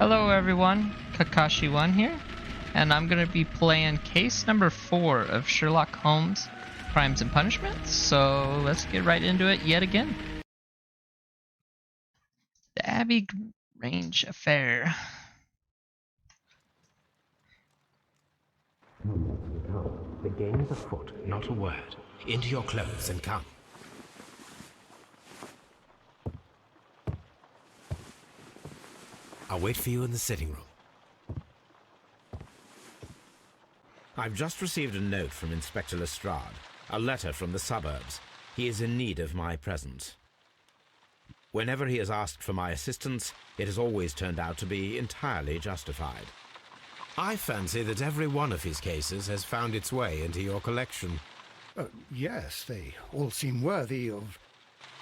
Hello everyone, Kakashi1 here, and I'm going to be playing case number 4 of Sherlock Holmes, Crimes and Punishments, so let's get right into it yet again. The Abbey Grange affair. The game is afoot, not a word. Into your clothes and come. I'll wait for you in the sitting room. I've just received a note from Inspector Lestrade, a letter from the suburbs. He is in need of my presence. Whenever he has asked for my assistance, it has always turned out to be entirely justified. I fancy that every one of his cases has found its way into your collection. Yes, they all seem worthy of...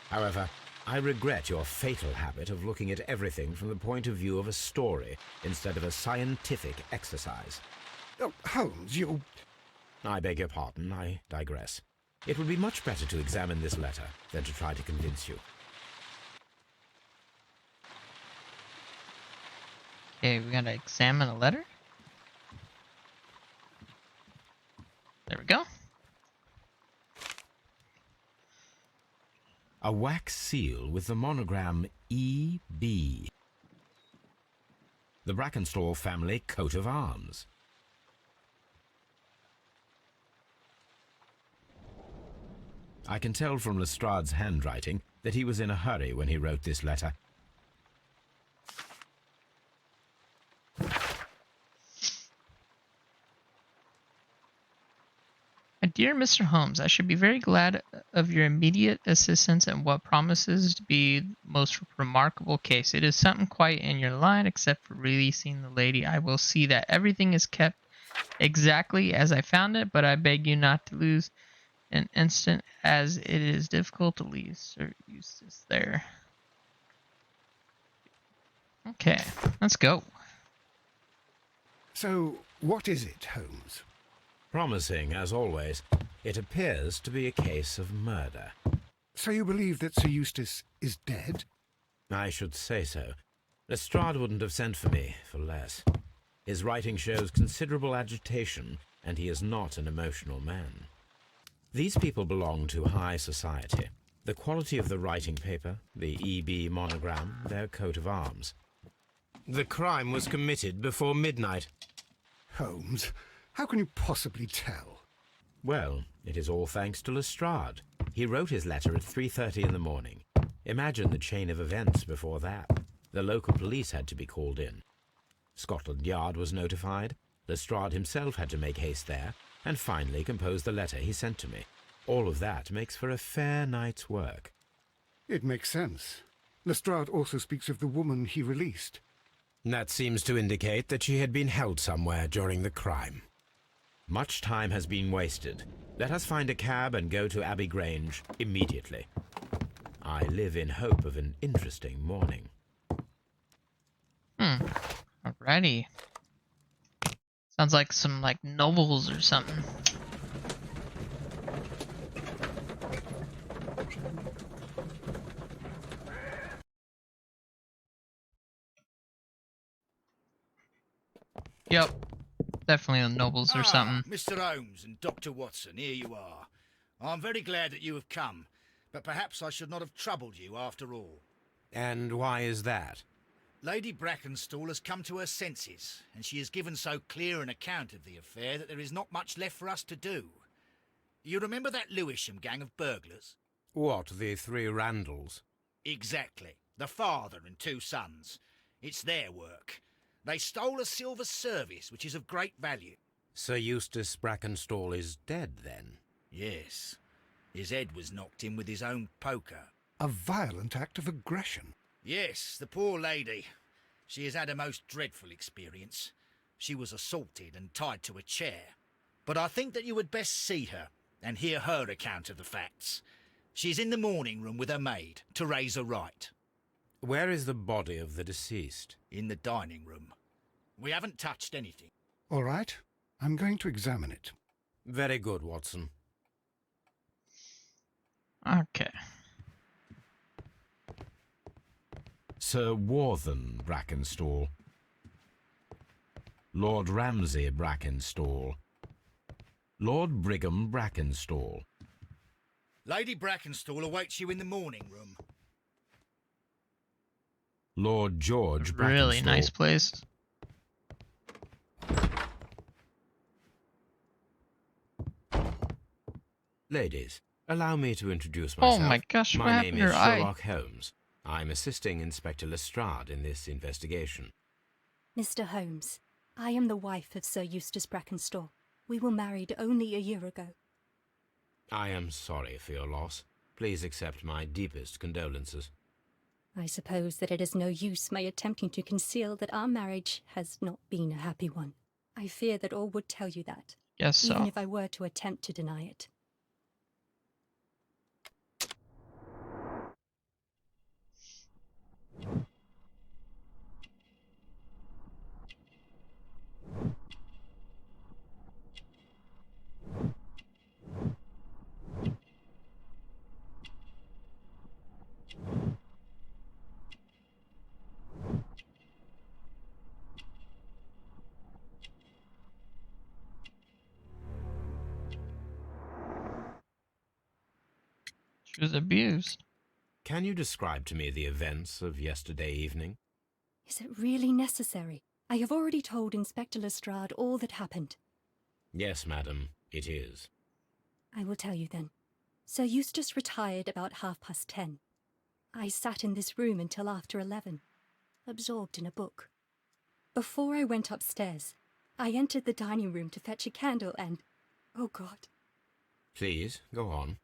However, I regret your fatal habit of looking at everything from the point of view of a story instead of a scientific exercise. Oh, Holmes, you... I beg your pardon, I digress. It would be much better to examine this letter than to try to convince you. Okay, we gotta examine a letter. There we go. A wax seal with the monogram E.B. The Brackenstall family coat of arms. I can tell from Lestrade's handwriting that he was in a hurry when he wrote this letter. My dear Mr. Holmes, I should be very glad of your immediate assistance in what promises to be the most remarkable case. It is something quite in your line, except for releasing the lady. I will see that everything is kept exactly as I found it, but I beg you not to lose an instant, as it is difficult to leave Sir Eustace there. Okay, let's go. So, what is it, Holmes? Promising, as always, it appears to be a case of murder. So you believe that Sir Eustace is dead? I should say so. Lestrade wouldn't have sent for me for less. His writing shows considerable agitation, and he is not an emotional man. These people belong to high society. The quality of the writing paper, the E.B. monogram, their coat of arms. The crime was committed before midnight. Holmes, how can you possibly tell? Well, it is all thanks to Lestrade. He wrote his letter at 3:30 in the morning. Imagine the chain of events before that. The local police had to be called in. Scotland Yard was notified. Lestrade himself had to make haste there, and finally compose the letter he sent to me. All of that makes for a fair night's work. It makes sense. Lestrade also speaks of the woman he released. That seems to indicate that she had been held somewhere during the crime. Much time has been wasted. Let us find a cab and go to Abbey Grange immediately. I live in hope of an interesting morning. Alrighty. Sounds like some novels or something. Yep. Definitely the novels or something. Mr. Holmes and Dr. Watson, here you are. I'm very glad that you have come, but perhaps I should not have troubled you after all. And why is that? Lady Brackenstall has come to her senses, and she has given so clear an account of the affair that there is not much left for us to do. You remember that Lewisham gang of burglars? What, the three Randalls? Exactly. The father and two sons. It's their work. They stole a silver service, which is of great value. Sir Eustace Brackenstall is dead, then? Yes. His head was knocked in with his own poker. A violent act of aggression. Yes, the poor lady. She has had a most dreadful experience. She was assaulted and tied to a chair. But I think that you would best see her and hear her account of the facts. She's in the morning room with her maid, Teresa Wright. Where is the body of the deceased? In the dining room. We haven't touched anything. All right, I'm going to examine it. Very good, Watson. Okay. Sir Warthen Brackenstall. Lord Ramsay Brackenstall. Lord Brigham Brackenstall. Lady Brackenstall awaits you in the morning room. Lord George Really Brackenstall. nice place. Ladies, allow me to introduce Oh myself. my gosh, what My happened name to is her eye? Sherlock Holmes. I'm assisting Inspector Lestrade in this investigation. Mr. Holmes, I am the wife of Sir Eustace Brackenstall. We were married only a year ago. I am sorry for your loss. Please accept my deepest condolences. I suppose that it is no use my attempting to conceal that our marriage has not been a happy one. I fear that all would tell you that, Guess even so. if I were to attempt to deny it. She was abused. Can you describe to me the events of yesterday evening? Is it really necessary? I have already told Inspector Lestrade all that happened. Yes, madam, it is. I will tell you then. Sir Eustace retired about 10:30. I sat in this room until after 11, absorbed in a book. Before I went upstairs, I entered the dining room to fetch a candle and, oh God, Please, go on.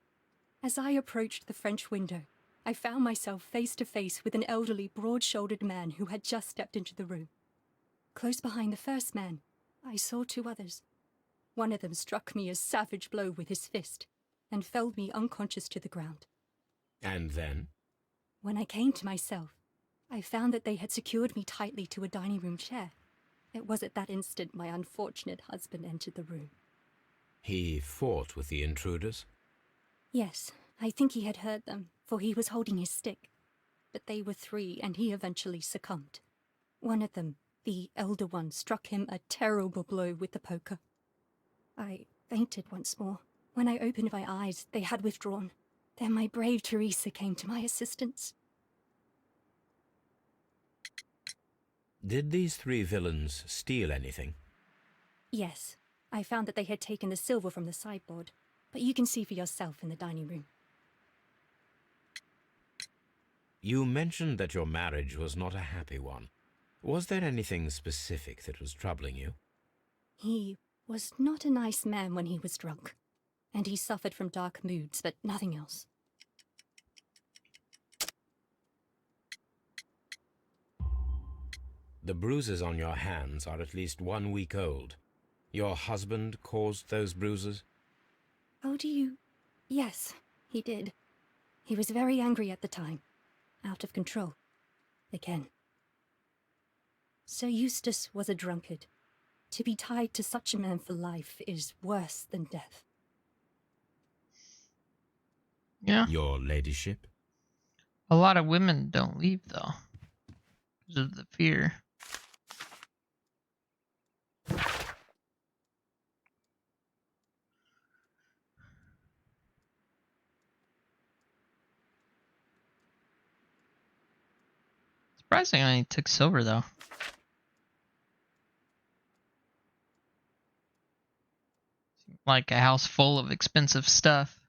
as I approached the French window, I found myself face to face with an elderly, broad-shouldered man who had just stepped into the room. Close behind the first man, I saw two others. One of them struck me a savage blow with his fist and felled me unconscious to the ground. And then? When I came to myself, I found that they had secured me tightly to a dining room chair. It was at that instant my unfortunate husband entered the room. He fought with the intruders? Yes, I think he had heard them, for he was holding his stick. But they were three, and he eventually succumbed. One of them, the elder one, struck him a terrible blow with the poker. I fainted once more. When I opened my eyes, they had withdrawn. Then my brave Teresa came to my assistance. Did these three villains steal anything? Yes, I found that they had taken the silver from the sideboard, but you can see for yourself in the dining room. You mentioned that your marriage was not a happy one. Was there anything specific that was troubling you? He was not a nice man when he was drunk, and he suffered from dark moods, but nothing else. The bruises on your hands are at least 1 week old. Your husband caused those bruises? How do you... Yes, he did. He was very angry at the time. Out of control. Again. Sir Eustace was a drunkard. To be tied to such a man for life is worse than death. Yeah. Your ladyship? A lot of women don't leave, though, because of the fear. Surprisingly, he took silver, though. Like a house full of expensive stuff.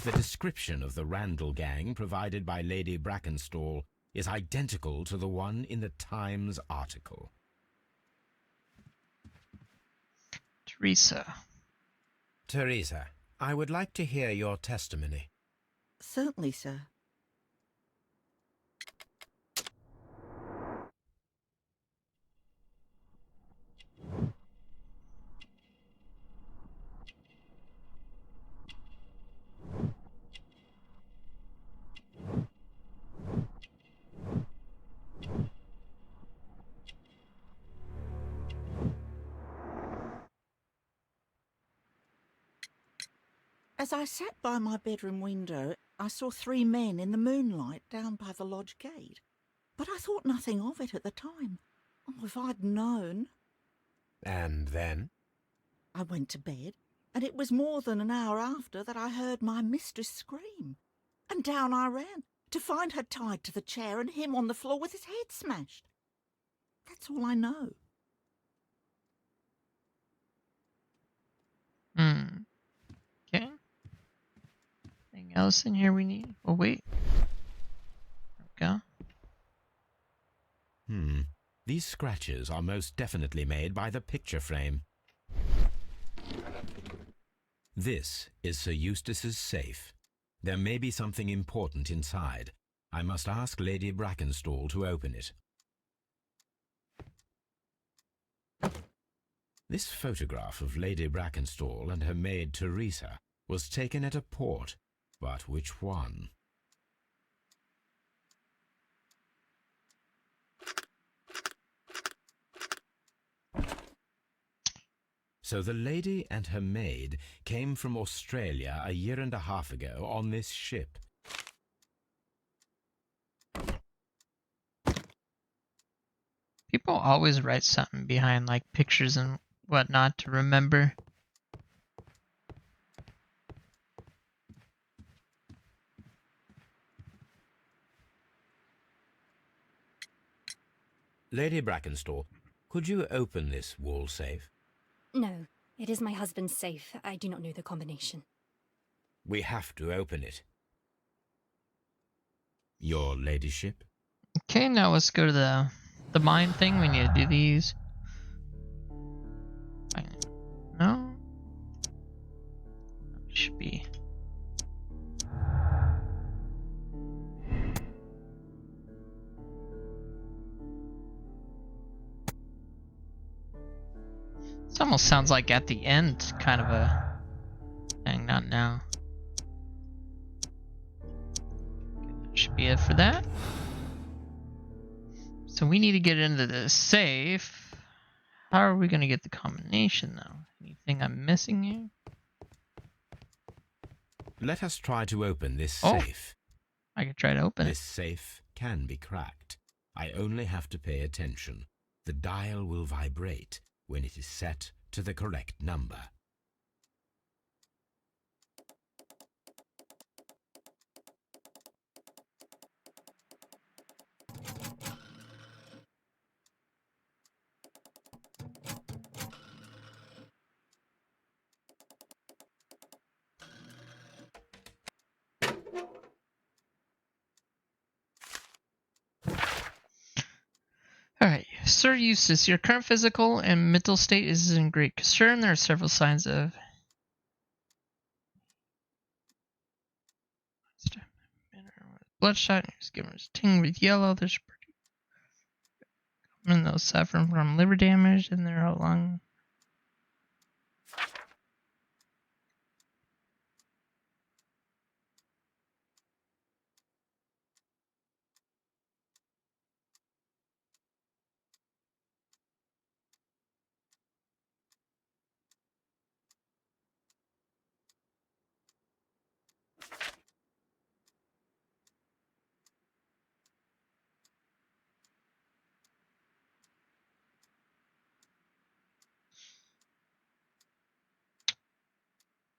The description of the Randall gang provided by Lady Brackenstall is identical to the one in the Times article. Teresa. Teresa, I would like to hear your testimony. Certainly, sir. As I sat by my bedroom window, I saw 3 men in the moonlight down by the lodge gate. But I thought nothing of it at the time. Oh, if I'd known. And then? I went to bed, and it was more than an hour after that I heard my mistress scream. And down I ran, to find her tied to the chair and him on the floor with his head smashed. That's all I know. Okay. Anything else in here we need? Oh, wait. There we go. These scratches are most definitely made by the picture frame. This is Sir Eustace's safe. There may be something important inside. I must ask Lady Brackenstall to open it. This photograph of Lady Brackenstall and her maid Teresa was taken at a port, but which one? So the lady and her maid came from Australia a year and a half ago on this ship. People always write something behind like pictures and whatnot to remember. Lady Brackenstall, could you open this wall safe? No, it is my husband's safe. I do not know the combination. We have to open it. Your ladyship? Okay, now let's go to the mine thing. We need to do these. No? Should be. This almost sounds like at the end, kind of a thing, not now. Okay, that should be it for that. So we need to get into the safe. How are we going to get the combination, though? Anything I'm missing here? Let us try to open this Oh, safe. I could try to open This safe can be cracked. I only have to pay attention. The dial will vibrate when it is set to the correct number. Alright, Sir Eustace, your current physical and mental state is in great concern. There are several signs of bloodshot. Your skin is tinged with yellow. There's and those suffering from liver damage and their lung.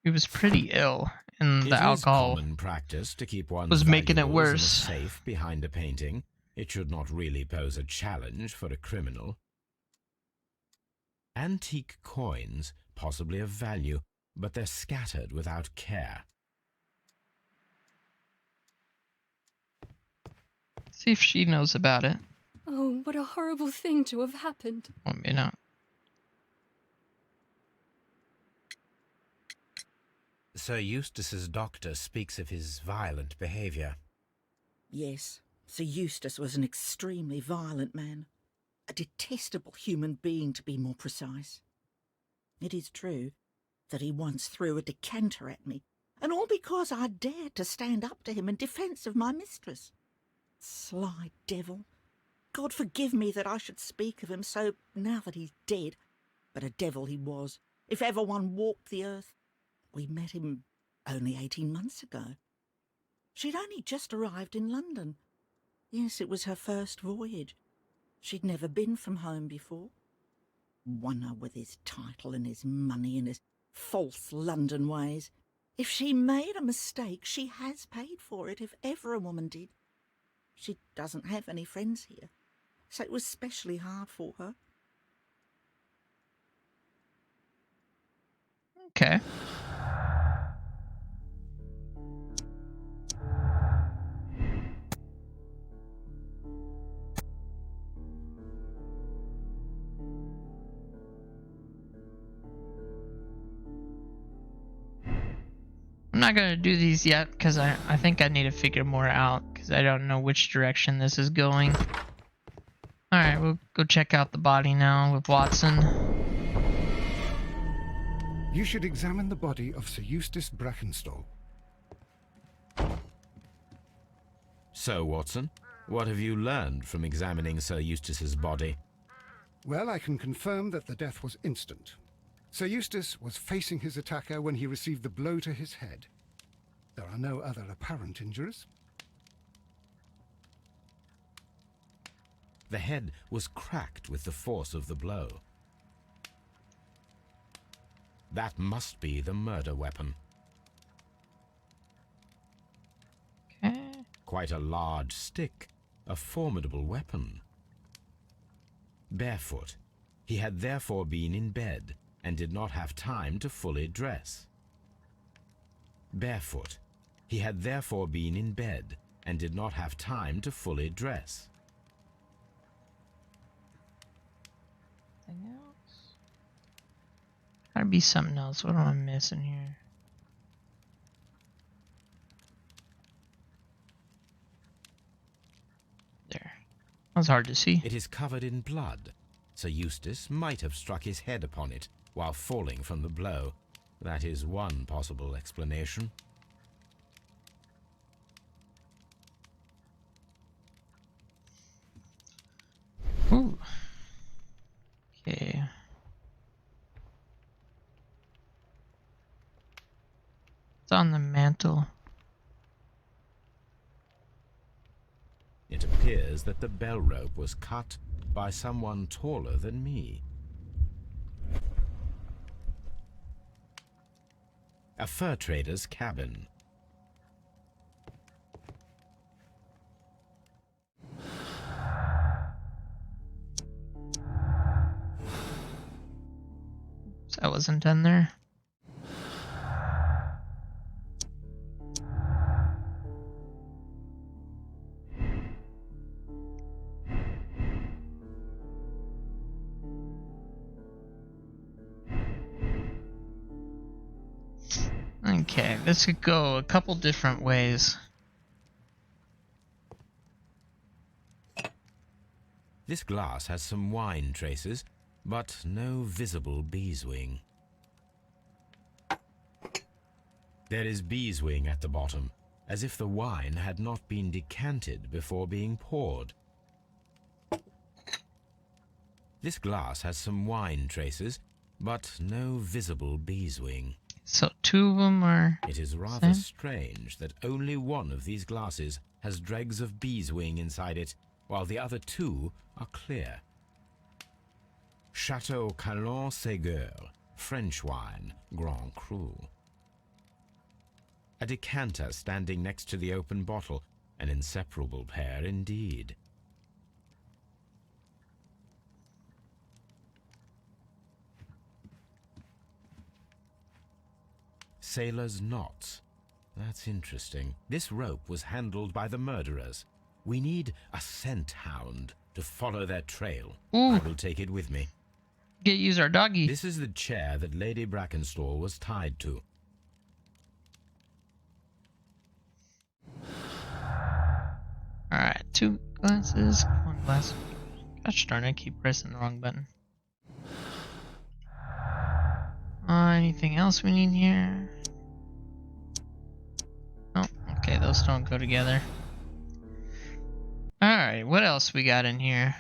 He was pretty ill, and the It is alcohol common practice to keep one's was making it valuables in a worse. safe behind a painting. It should not really pose a challenge for a criminal. Antique coins, possibly of value, but they're scattered without care. See if she knows about it. Oh, what a horrible thing to have happened. Well, maybe not. Sir Eustace's doctor speaks of his violent behaviour. Yes, Sir Eustace was an extremely violent man. A detestable human being, to be more precise. It is true that he once threw a decanter at me, and all because I dared to stand up to him in defence of my mistress. Sly devil. God forgive me that I should speak of him so now that he's dead, but a devil he was, if ever one walked the earth. We met him only 18 months ago. She'd only just arrived in London. Yes, it was her first voyage. She'd never been from home before. Wonder with his title and his money and his false London ways. If she made a mistake, she has paid for it, if ever a woman did. She doesn't have any friends here, so it was especially hard for her. Okay. I'm not gonna do these yet because I think I need to figure more out because I don't know which direction this is going. Alright, we'll go check out the body now with Watson. You should examine the body of Sir Eustace Brackenstall. So, Watson, what have you learned from examining Sir Eustace's body? Well, I can confirm that the death was instant. Sir Eustace was facing his attacker when he received the blow to his head. There are no other apparent injuries. The head was cracked with the force of the blow. That must be the murder weapon. Okay. Quite a large stick, a formidable weapon. Barefoot, he had therefore been in bed and did not have time to fully dress. Barefoot, he had therefore been in bed and did not have time to fully dress. Anything else? Gotta be something else. What am I missing here? There. That was hard to see. It is covered in blood. Sir Eustace might have struck his head upon it while falling from the blow. That is one possible explanation. Ooh. Okay. It's on the mantle. It appears that the bell rope was cut by someone taller than me. A fur trader's cabin. So that wasn't done there. Okay, this could go a couple different ways. This glass has some wine traces, but no visible beeswing. There is beeswing at the bottom, as if the wine had not been decanted before being poured. This glass has some wine traces, but no visible beeswing. So two of them are... It is rather Same. strange that only one of these glasses has dregs of beeswing inside it, while the other two are clear. Chateau Calon-Ségur, French wine, Grand Cru. A decanter standing next to the open bottle, an inseparable pair indeed. Sailor's knots. That's interesting. This rope was handled by the murderers. We need a scent hound to follow their trail. Ooh. I will take it with me. Get use our doggy. This is the chair that Lady Brackenstall was tied to. Alright, two glasses, one glass. Gosh darn, I keep pressing the wrong button. Anything else we need here? Oh, okay, those don't go together. Alright, what else we got in here?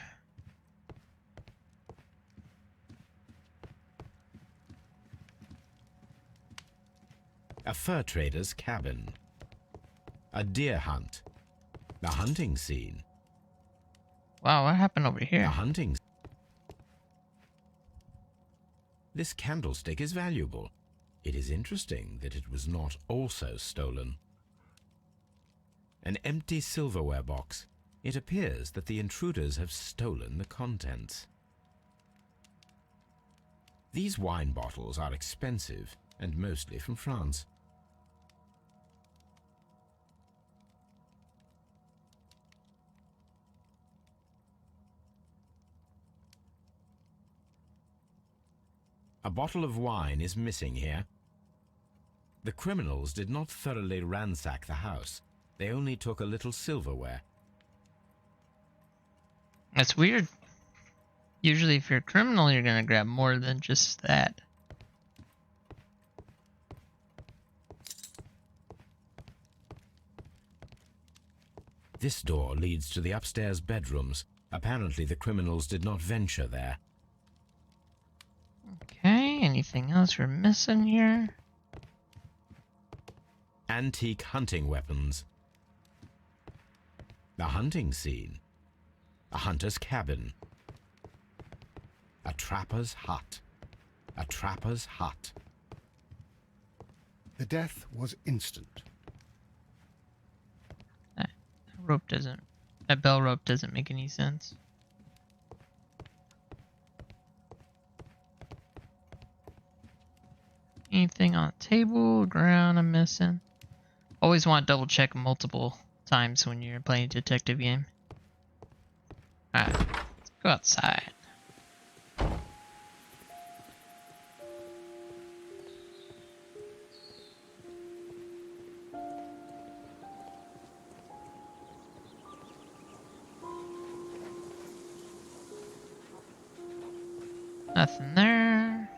A fur trader's cabin. A deer hunt. A hunting scene. Wow, what happened over A here? hunting. This candlestick is valuable. It is interesting that it was not also stolen. An empty silverware box. It appears that the intruders have stolen the contents. These wine bottles are expensive and mostly from France. A bottle of wine is missing here. The criminals did not thoroughly ransack the house. They only took a little silverware. That's weird. Usually if you're a criminal, you're gonna grab more than just that. This door leads to the upstairs bedrooms. Apparently the criminals did not venture there. Okay, anything else we're missing here? Antique hunting weapons. A hunting scene. A hunter's cabin. A trapper's hut. A trapper's hut. The death was instant. That bell rope doesn't make any sense. Anything on the table, ground I'm missing? Always want to double check multiple times when you're playing a detective game. Alright, let's go outside. Nothing there.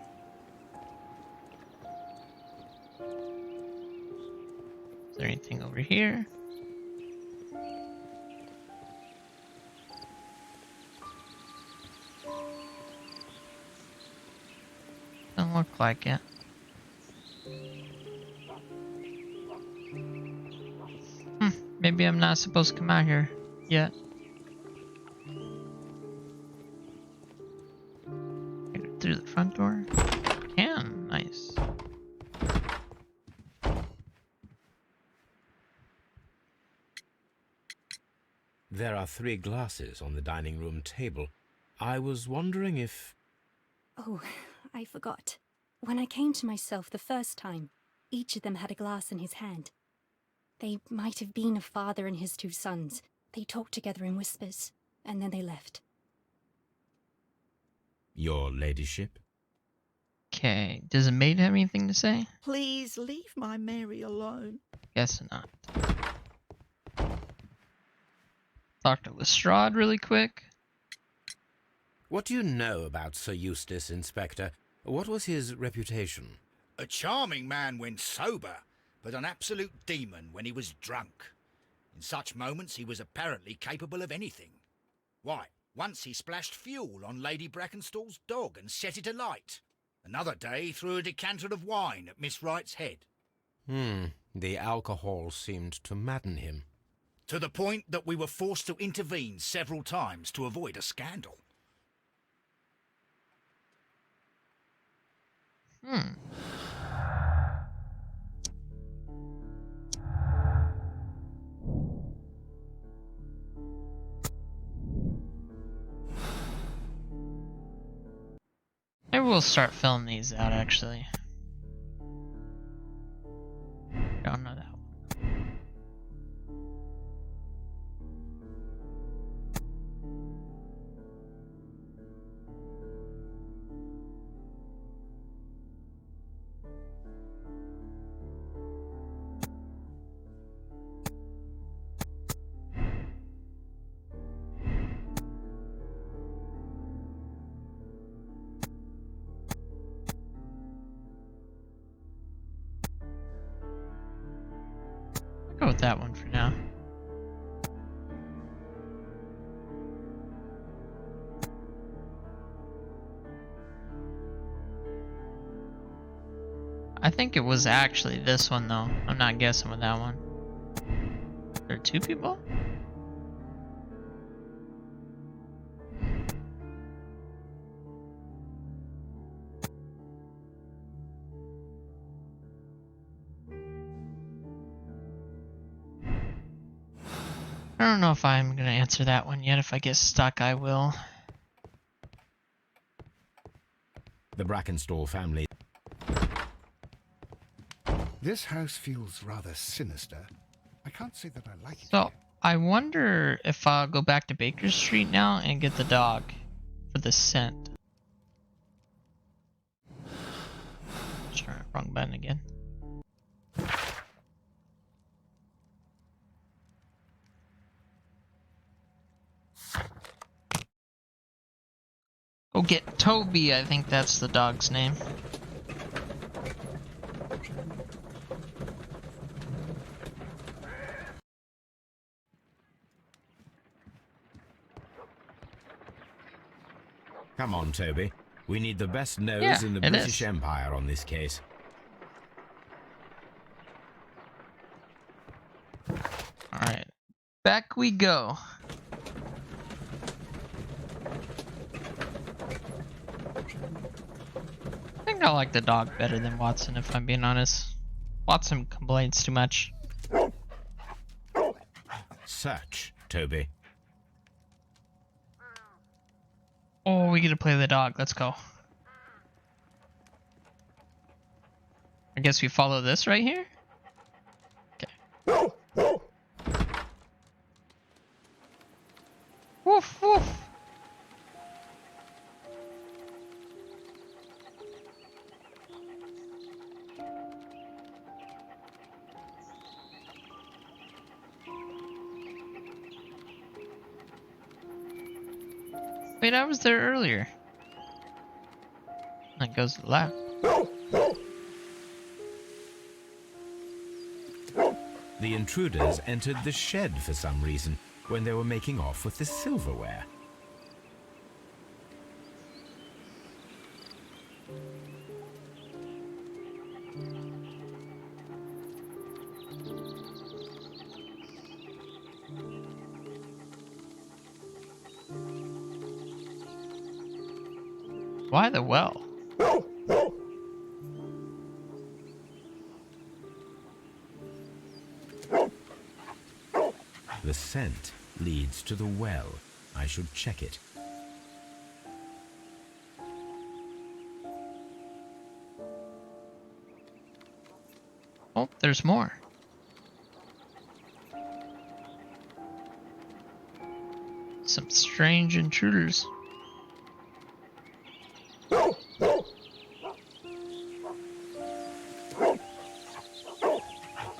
Is there anything over here? Doesn't look like it. Maybe I'm not supposed to come out here yet. Through the front door? Can. Nice. There are 3 glasses on the dining room table. I was wondering if... Oh, I forgot. When I came to myself the first time, each of them had a glass in his hand. They might have been a father and his 2 sons. They talked together in whispers, and then they left. Your ladyship? Okay, does the maid have anything to say? Please leave my Mary alone. Guess not. Dr. Lestrade really quick. What do you know about Sir Eustace, Inspector? What was his reputation? A charming man when sober, but an absolute demon when he was drunk. In such moments he was apparently capable of anything. Why, once he splashed fuel on Lady Brackenstall's dog and set it alight. Another day he threw a decanter of wine at Miss Wright's head. The alcohol seemed to madden him. To the point that we were forced to intervene several times to avoid a scandal. Maybe we'll start filling these out, actually. Don't know that one. I'll go with that one for now. I think it was actually this one though. I'm not guessing with that one. There are two people? I don't know if I'm gonna answer that one yet. If I get stuck, I will. The Brackenstall family. This house feels rather sinister. I can't say that I like it. So, here. I wonder if I'll go back to Baker Street now and get the dog for the scent. Sure, wrong button again. Go get Toby, I think that's the dog's name. Come on, Toby. We need the best nose Yeah, in the it British is. Empire on this case. Alright, back we go. I think I like the dog better than Watson, if I'm being honest. Watson complains too much. Search, Toby. Oh, we get to play the dog. Let's go. I guess we follow this right here? Okay. Woof, woof. Wait, I was there earlier. That goes to the left. The intruders entered the shed for some reason when they were making off with the silverware. Why the well? The scent leads to the well. I should check it. Oh, there's more. Some strange intruders.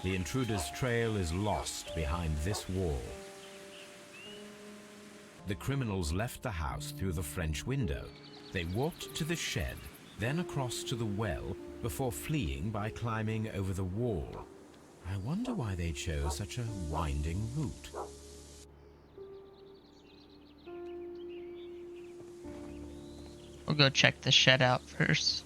The intruder's trail is lost behind this wall. The criminals left the house through the French window. They walked to the shed, then across to the well, before fleeing by climbing over the wall. I wonder why they chose such a winding route. We'll go check the shed out first.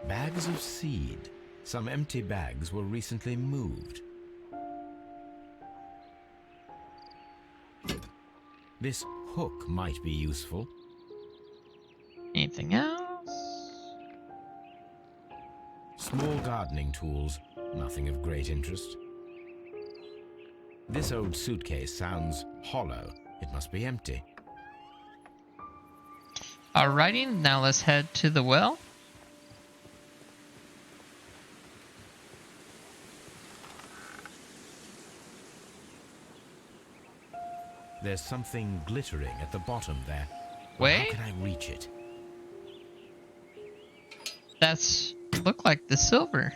Bags of seed. Some empty bags were recently moved. This hook might be useful. Anything else? Small gardening tools, nothing of great interest. This old suitcase sounds hollow. It must be empty. Alrighty, now let's head to the well. There's something glittering at the bottom there. Wait. How can I reach it? That's look like the silver.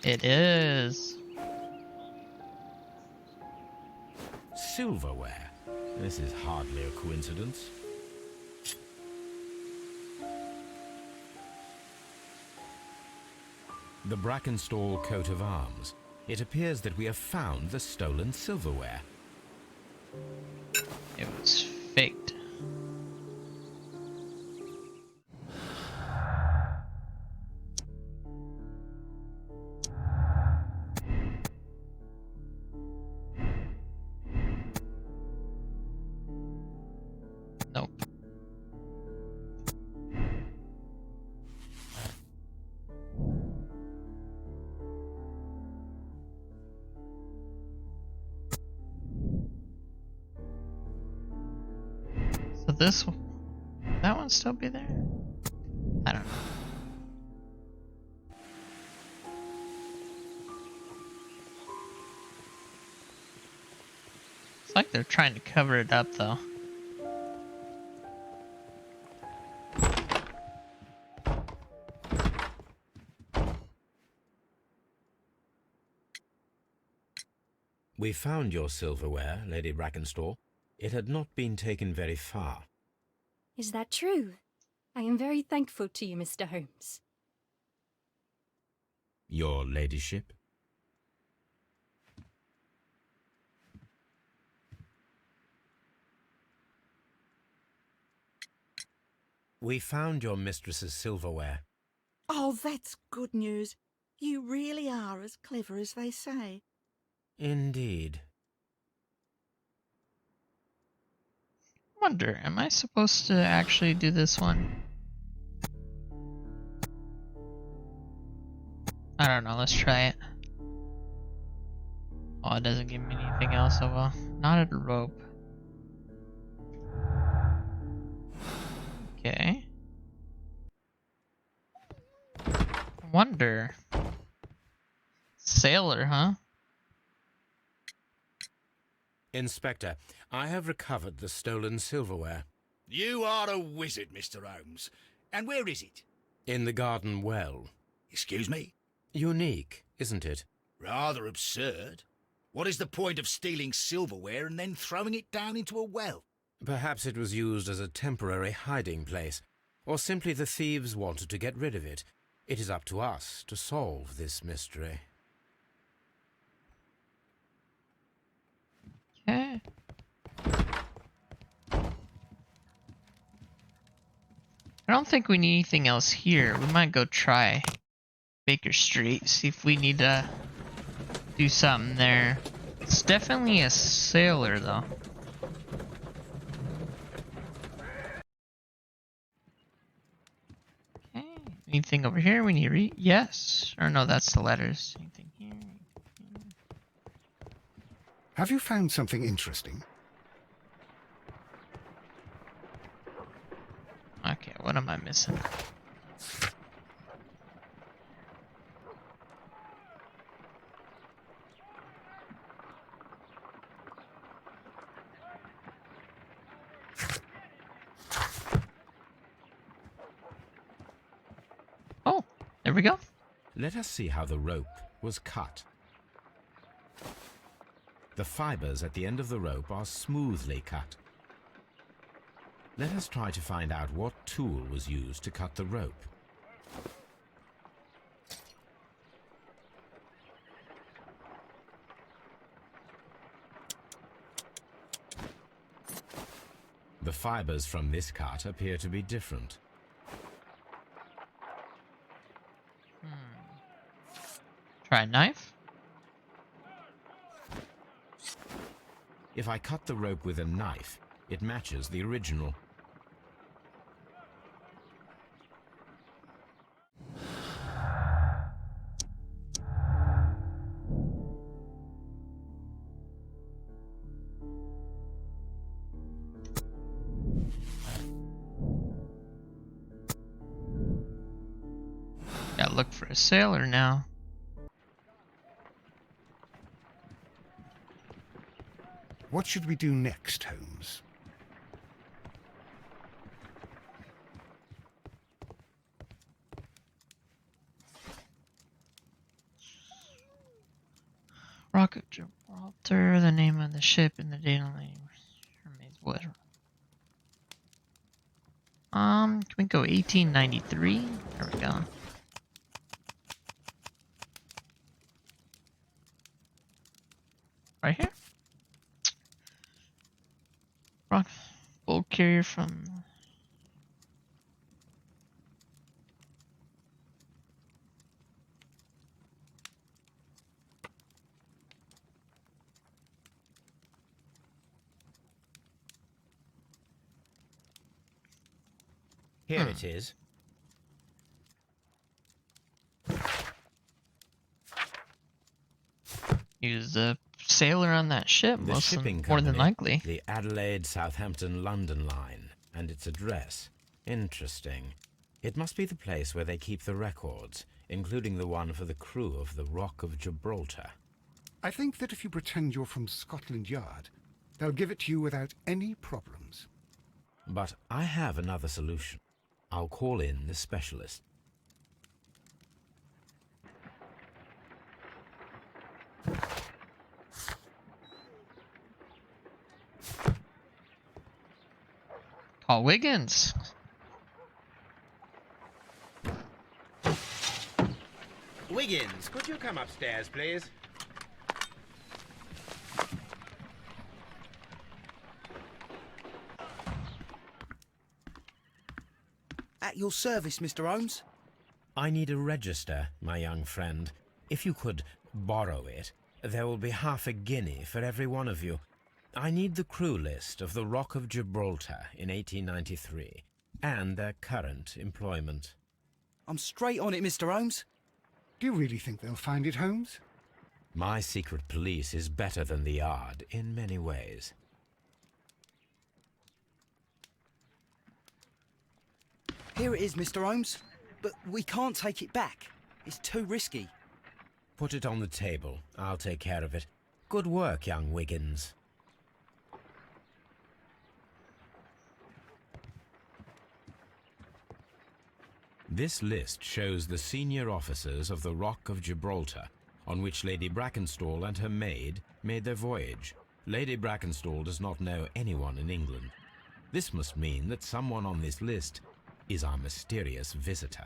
It is. Silverware. This is hardly a coincidence. The Brackenstall coat of arms. It appears that we have found the stolen silverware. It was faked. Nope. So this one, that one still be there? I don't know. It's like they're trying to cover it up though. We found your silverware, Lady Brackenstall. It had not been taken very far. Is that true? I am very thankful to you, Mr. Holmes. Your ladyship? We found your mistress's silverware. Oh, that's good news. You really are as clever as they say. Indeed. Wonder, am I supposed to actually do this one? I don't know, let's try it. Oh, it doesn't give me anything else, oh well. Not a rope. Okay. Wonder. Sailor, huh? Inspector, I have recovered the stolen silverware. You are a wizard, Mr. Holmes. And where is it? In the garden well. Excuse me? Unique, isn't it? Rather absurd. What is the point of stealing silverware and then throwing it down into a well? Perhaps it was used as a temporary hiding place, or simply the thieves wanted to get rid of it. It is up to us to solve this mystery. Okay. I don't think we need anything else here. We might go try Baker Street, see if we need to do something there. It's definitely a sailor, though. Okay. Anything over here we need to read? Yes. Or no, that's the letters. Anything here? Have you found something interesting? Okay, what am I missing? Oh, there we go. Let us see how the rope was cut. The fibers at the end of the rope are smoothly cut. Let us try to find out what tool was used to cut the rope. The fibers from this cut appear to be different. Try a knife. If I cut the rope with a knife, it matches the original. Gotta look for a sailor now. What should we do next, Holmes? Rock of Gibraltar, the name of the ship and the date on the remains what? Can we go 1893? There we go. Right here? Rock bulk carrier from... Here it is. He was the sailor on that ship, The shipping more than company, likely. the Adelaide, Southampton, London line, and its address. Interesting. It must be the place where they keep the records, including the one for the crew of the Rock of Gibraltar. I think that if you pretend you're from Scotland Yard, they'll give it to you without any problems. But I have another solution. I'll call in the specialist. Call Wiggins. Wiggins, could you come upstairs, please? At your service, Mr. Holmes. I need a register, my young friend. If you could borrow it, there will be half a guinea for every one of you. I need the crew list of the Rock of Gibraltar in 1893, and their current employment. I'm straight on it, Mr. Holmes. Do you really think they'll find it, Holmes? My secret police is better than the Yard in many ways. Here it is, Mr. Holmes. But we can't take it back. It's too risky. Put it on the table. I'll take care of it. Good work, young Wiggins. This list shows the senior officers of the Rock of Gibraltar, on which Lady Brackenstall and her maid made their voyage. Lady Brackenstall does not know anyone in England. This must mean that someone on this list is our mysterious visitor.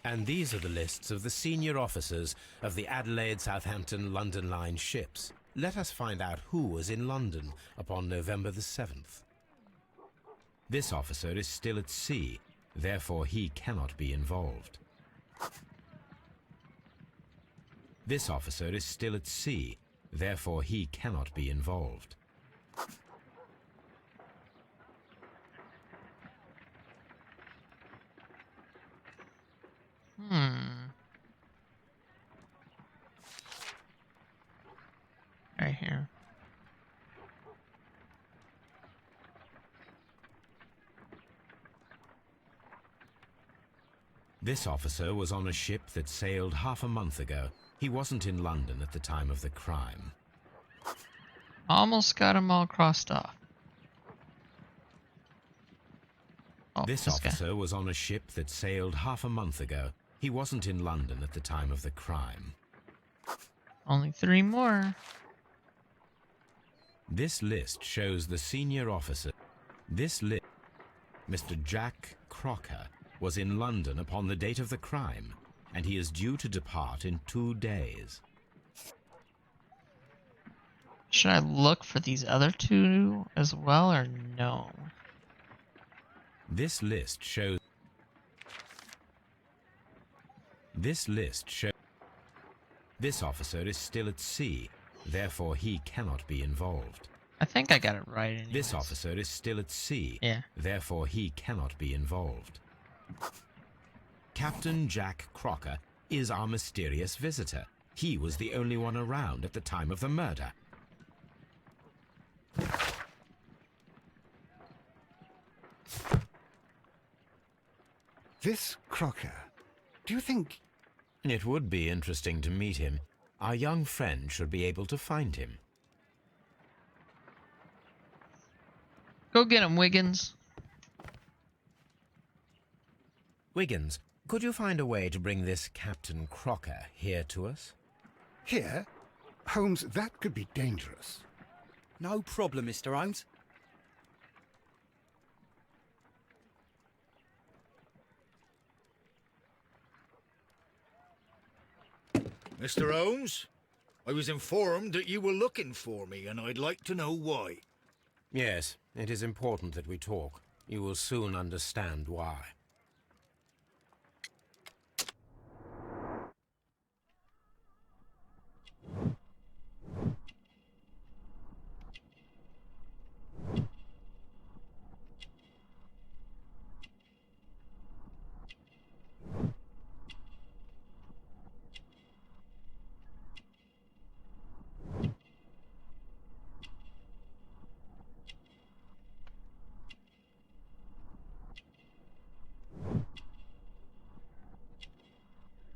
And these are the lists of the senior officers of the Adelaide, Southampton, London line ships. Let us find out who was in London upon November the 7th. This officer is still at sea, therefore he cannot be involved. This officer is still at sea, therefore he cannot be involved. Right here. This officer was on a ship that sailed half a month ago. He wasn't in London at the time of the crime. Almost got them all crossed off. Oh, This guy. officer was on a ship that sailed half a month ago. He wasn't in London at the time of the crime. Only 3 more. This list shows the senior officer. Mr. Jack Crocker was in London upon the date of the crime, and he is due to depart in 2 days. Should I look for these other 2 as well, or no? This list shows. This officer is still at sea, therefore he cannot be involved. I think I got it right anyways. This officer is still at sea, Yeah. therefore he cannot be involved. Captain Jack Crocker is our mysterious visitor. He was the only one around at the time of the murder. This Crocker, do you think... It would be interesting to meet him. Our young friend should be able to find him. Go get him, Wiggins. Wiggins, could you find a way to bring this Captain Crocker here to us? Here? Holmes, that could be dangerous. No problem, Mr. Holmes. Mr. Holmes, I was informed that you were looking for me, and I'd like to know why. Yes, it is important that we talk. You will soon understand why.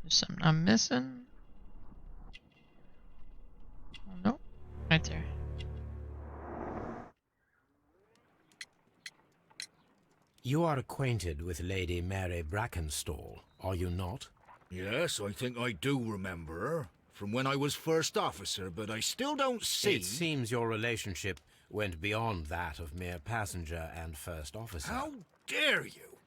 There's something I'm missing. Oh, no. Right there. You are acquainted with Lady Mary Brackenstall, are you not? Yes, I think I do remember her, from when I was first officer, but I still don't see... It seems your relationship went beyond that of mere passenger and first officer. How dare you?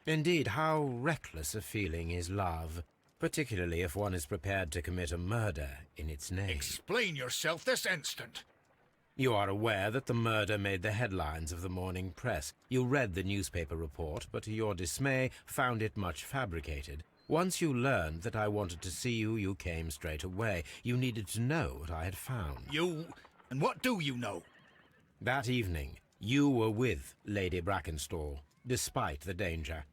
Indeed, how reckless a feeling is love, particularly if one is prepared to commit a murder in its name. Explain yourself this instant. You are aware that the murder made the headlines of the morning press. You read the newspaper report, but to your dismay found it much fabricated. Once you learned that I wanted to see you, you came straight away. You needed to know what I had found. You... and what do you know? That evening, you were with Lady Brackenstall, despite the danger.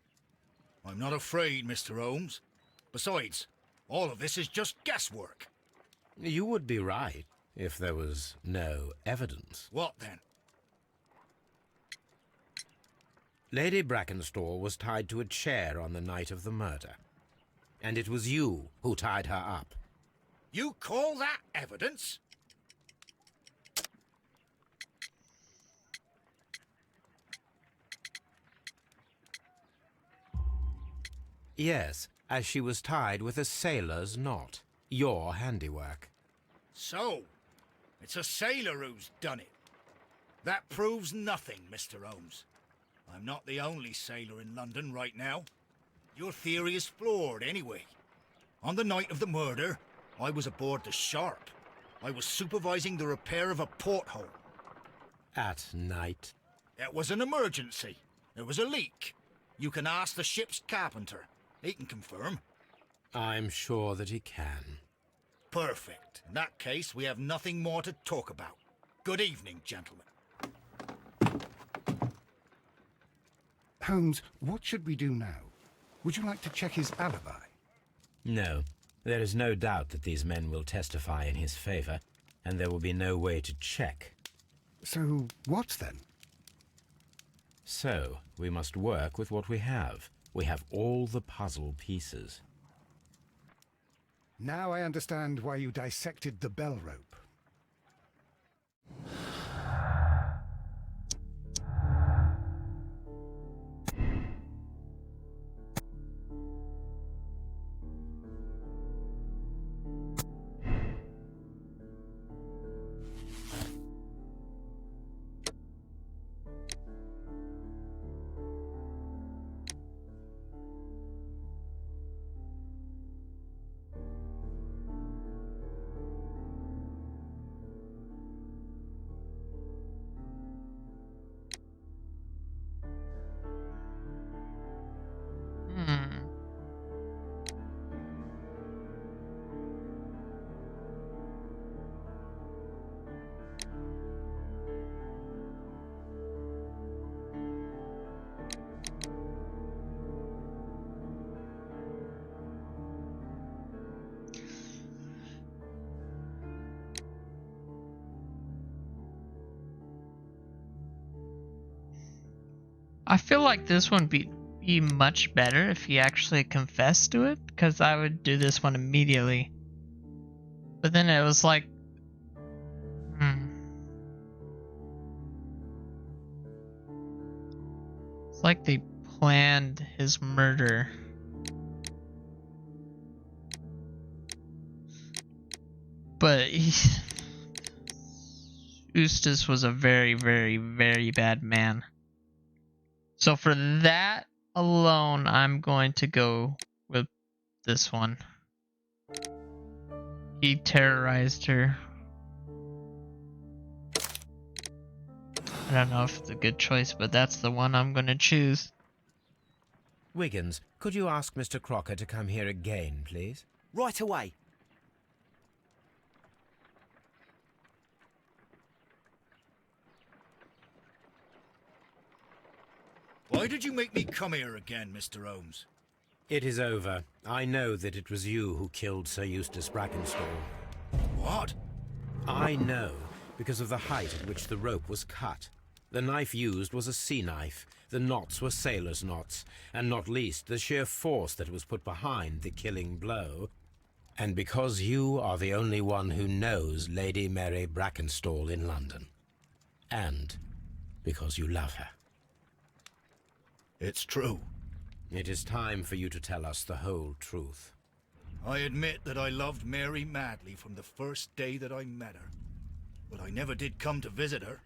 I'm not afraid, Mr. Holmes. Besides, all of this is just guesswork. You would be right if there was no evidence. What then? Lady Brackenstall was tied to a chair on the night of the murder. And it was you who tied her up. You call that evidence? Yes, as she was tied with a sailor's knot. Your handiwork. So, it's a sailor who's done it. That proves nothing, Mr. Holmes. I'm not the only sailor in London right now. Your theory is flawed anyway. On the night of the murder, I was aboard the Sharp. I was supervising the repair of a porthole. At night? It was an emergency. There was a leak. You can ask the ship's carpenter. He can confirm. I'm sure that he can. Perfect. In that case, we have nothing more to talk about. Good evening, gentlemen. Holmes, what should we do now? Would you like to check his alibi? No. There is no doubt that these men will testify in his favor, and there will be no way to check. So, what then? So, we must work with what we have. We have all the puzzle pieces. Now I understand why you dissected the bell rope. I feel like this one be much better if he actually confessed to it, because I would do this one immediately. But then it was like, it's like they planned his murder. But Eustace was a very, very, very bad man. So for that alone, I'm going to go with this one. He terrorized her. I don't know if it's a good choice, but that's the one I'm gonna choose. Wiggins, could you ask Mr. Crocker to come here again, please? Right away. Why did you make me come here again, Mr. Holmes? It is over. I know that it was you who killed Sir Eustace Brackenstall. What? I know, because of the height at which the rope was cut. The knife used was a sea knife. The knots were sailor's knots, and not least the sheer force that was put behind the killing blow. And because you are the only one who knows Lady Mary Brackenstall in London. And because you love her. It's true. It is time for you to tell us the whole truth. I admit that I loved Mary madly from the first day that I met her. But I never did come to visit her,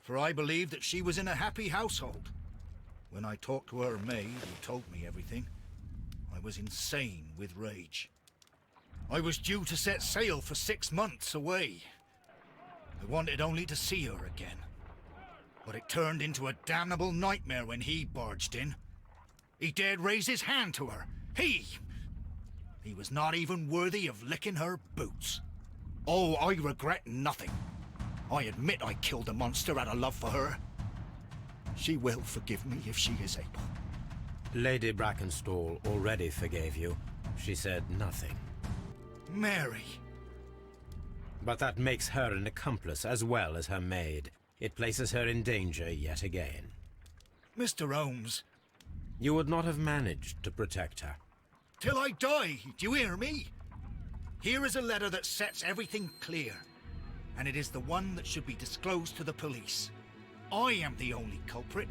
for I believed that she was in a happy household. When I talked to her maid, who told me everything, I was insane with rage. I was due to set sail for 6 months away. I wanted only to see her again. But it turned into a damnable nightmare when he barged in. He dared raise his hand to her. He was not even worthy of licking her boots. Oh, I regret nothing. I admit I killed the monster out of love for her. She will forgive me if she is able. Lady Brackenstall already forgave you. She said nothing. Mary. But that makes her an accomplice as well as her maid. It places her in danger yet again. Mr. Holmes. You would not have managed to protect her. Till I die, do you hear me? Here is a letter that sets everything clear, and it is the one that should be disclosed to the police. I am the only culprit.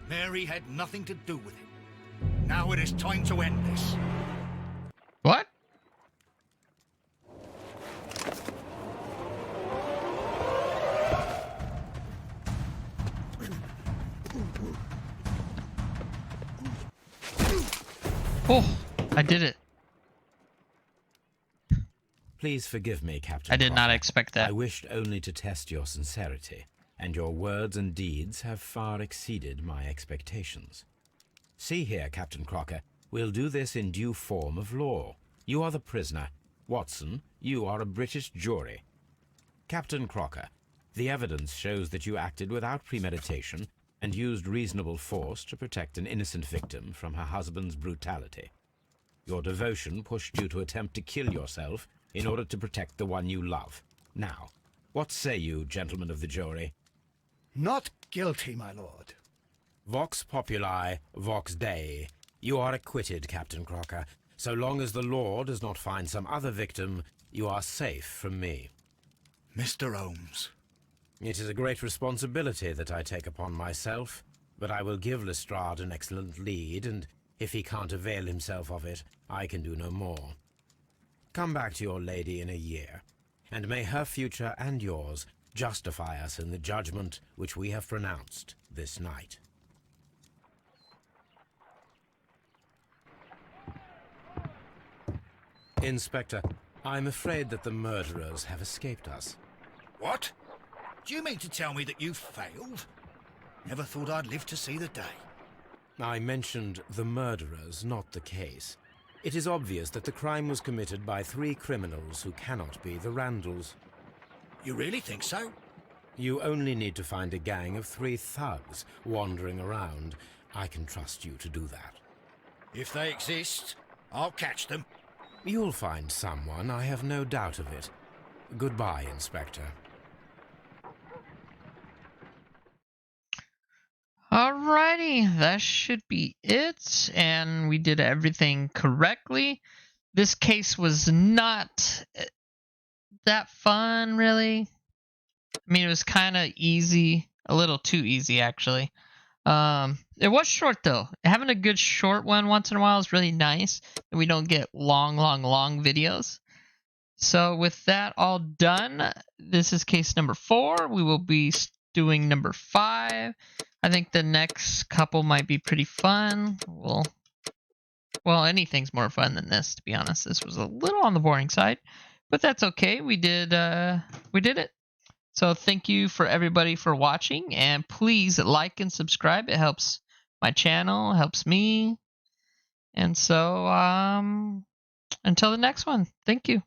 Mary had nothing to do with it. Now it is time to end this. What? Oh, I did it. Please forgive me, Captain I did not Crocker. expect that. I wished only to test your sincerity, and your words and deeds have far exceeded my expectations. See here, Captain Crocker, we'll do this in due form of law. You are the prisoner. Watson, you are a British jury. Captain Crocker, the evidence shows that you acted without premeditation and used reasonable force to protect an innocent victim from her husband's brutality. Your devotion pushed you to attempt to kill yourself in order to protect the one you love. Now, what say you, gentlemen of the jury? Not guilty, my lord. Vox populi, vox Dei. You are acquitted, Captain Crocker. So long as the law does not find some other victim, you are safe from me. Mr. Holmes. It is a great responsibility that I take upon myself, but I will give Lestrade an excellent lead, and if he can't avail himself of it, I can do no more. Come back to your lady in a year, and may her future and yours justify us in the judgment which we have pronounced this night. Inspector, I'm afraid that the murderers have escaped us. What? Do you mean to tell me that you failed? Never thought I'd live to see the day. I mentioned the murderers, not the case. It is obvious that the crime was committed by 3 criminals who cannot be the Randalls. You really think so? You only need to find a gang of 3 thugs wandering around. I can trust you to do that. If they exist, I'll catch them. You'll find someone, I have no doubt of it. Goodbye, Inspector. Alrighty, that should be it, and we did everything correctly. This case was not that fun, really. I mean, it was kind of easy, a little too easy, actually. It was short, though. Having a good short one once in a while is really nice, and we don't get long videos. So with that all done, this is case number 4. We will be doing number 5. I think the next couple might be pretty fun. Well, anything's more fun than this, to be honest. This was a little on the boring side, But that's okay. We did it. So thank you for everybody for watching, and please like and subscribe. It helps my channel, helps me. And so until the next one, thank you.